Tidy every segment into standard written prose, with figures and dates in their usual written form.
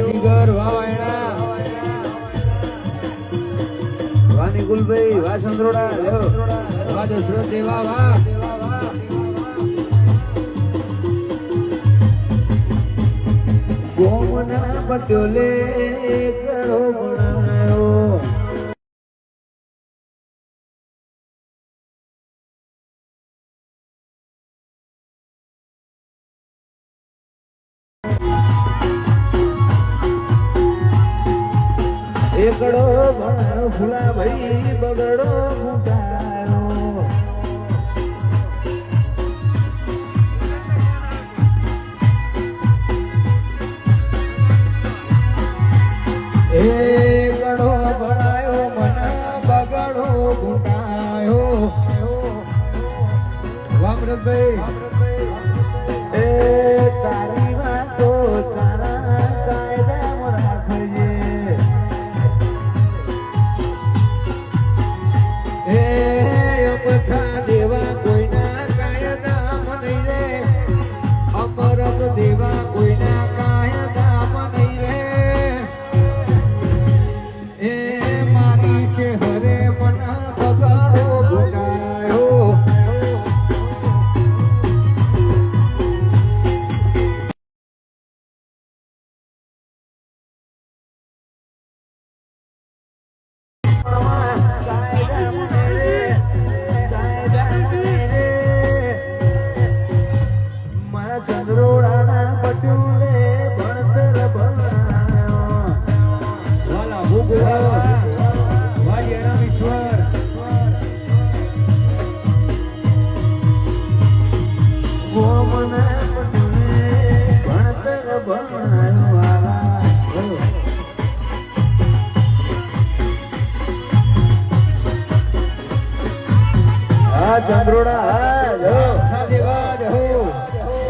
વાજીગર વાહ વાયણા વાહ નિકુલભાઈ વાહ ચંદ્રોડા લ્યો વાહ દશરથ દેવા વાહ ગોમના પટોલે કરો બનાયો એકડો ભણાયો ફૂલા ભાઈ બગડો ફૂટાયો એકડો ભણાયો મને બગડો ફૂટાયો વામરતભાઈ એ તારી વાતો તારા કાયદામાં રાખજે એ અમથા દેવા કોઈના કાયદામાં નહીં રે અમરત દેવા કોઈના કાયદામાં નહીં રે એ મારી છે હરે મન બગાડો ગુનાયો ચંદ્રોડાના પટોલે ભણતર ભણાયો વાલા ભૂગોળ વાજેરામ ઈશ્વર ગોમના પટોલે ભણતર ભણાયો વાલા હા ચંદ્રોડા હા લો દેવા દેહો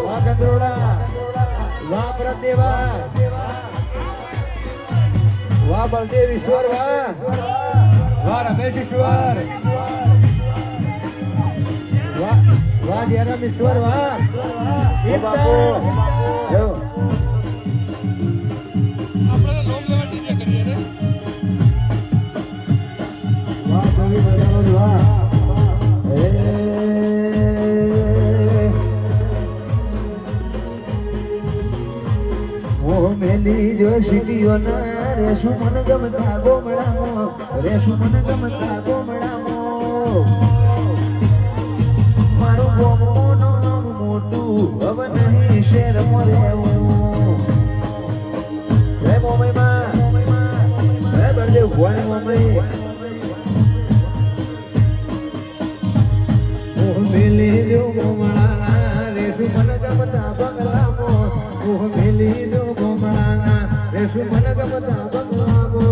વાહ ચંદ્રોડા વાહ પ્રદેવા વાહ બલદેવ ઈશ્વર વાહ વાહ રમેશ ઈશ્વર વાહ જયરામ ઈશ્વર વાહ એ બાપુ લો વાહ કવિ બજાવો વાહ મેલી જો સીટીઓ ના રેસુ મન ગમતા ગોમડામો રેસુ મન ગમતા ગોમડામો મારું ગોમનું નામ મોટું હવે નહીં શેર મોરેવું હે મોમઈમાં હે બળદેવ ભુવાની મોમઈ મેલી જો ગોમડા રેસુ મન ગમતા બંગલામો મેલી જો ગોમડા રેસુ મન ગમતા બંગલામો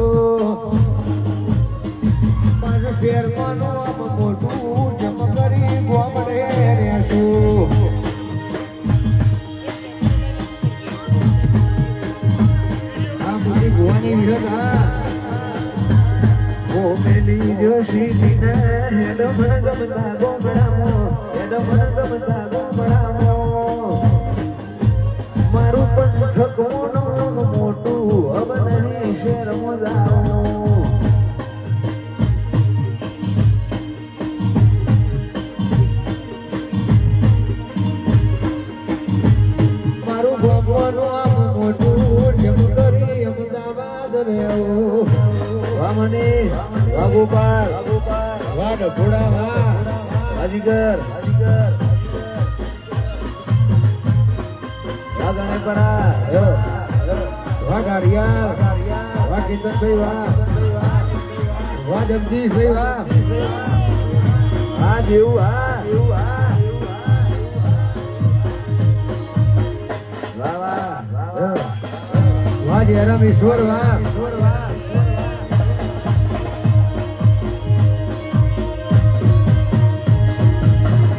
મારું શેરમાનું આમ મોટું જમ કરી ગોમડે રેસું આ બધી ભુવાની વિરત હા ઓ મેલી જો સીટીના હેડ મન ગમતા ગોમડામો હેડ મન ગમતા ગોમડામો મારું પંથક મોનું મોટું હવે નહીં શેર મોજાવું મારું ભગવાનું આમ મોટું જમ કરી અમદાવાદ રહેવું વાહ મને વાહ ગોપાલ વાહ ડફોડા વાહ બાજીગર વાહ ગણેપરા યો વાહ ગાડિયા વાહ કેતનભાઈ વાહ વાહ જગદીશભાઈ વાહ હા જેવું હા વાહ વાહ વાહ જયરામ ઈશ્વર વાહ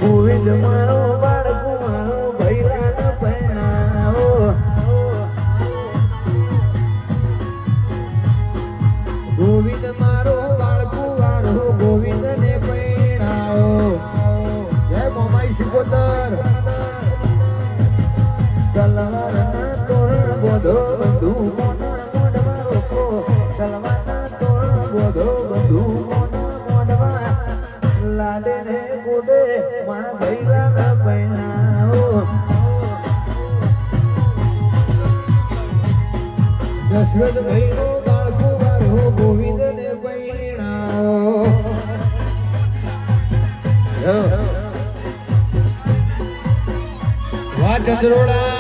ગોવિંદ મારો બાળકો મારો ભૈરાન પહેણાવો ગોવિંદ મારો બાળકુ વાળો ગોવિંદ ને પૈણાવો જય મોમાઈ શિકોતર તલવાર તોરણ બોધો બંધુ કોણ જોડે મારા ભૈરાના પૈણાઓ દશરથ ભાઈનો બાળકો વારો ગોવિંદને પૈણાઓ વાહ ચંદ્રોડા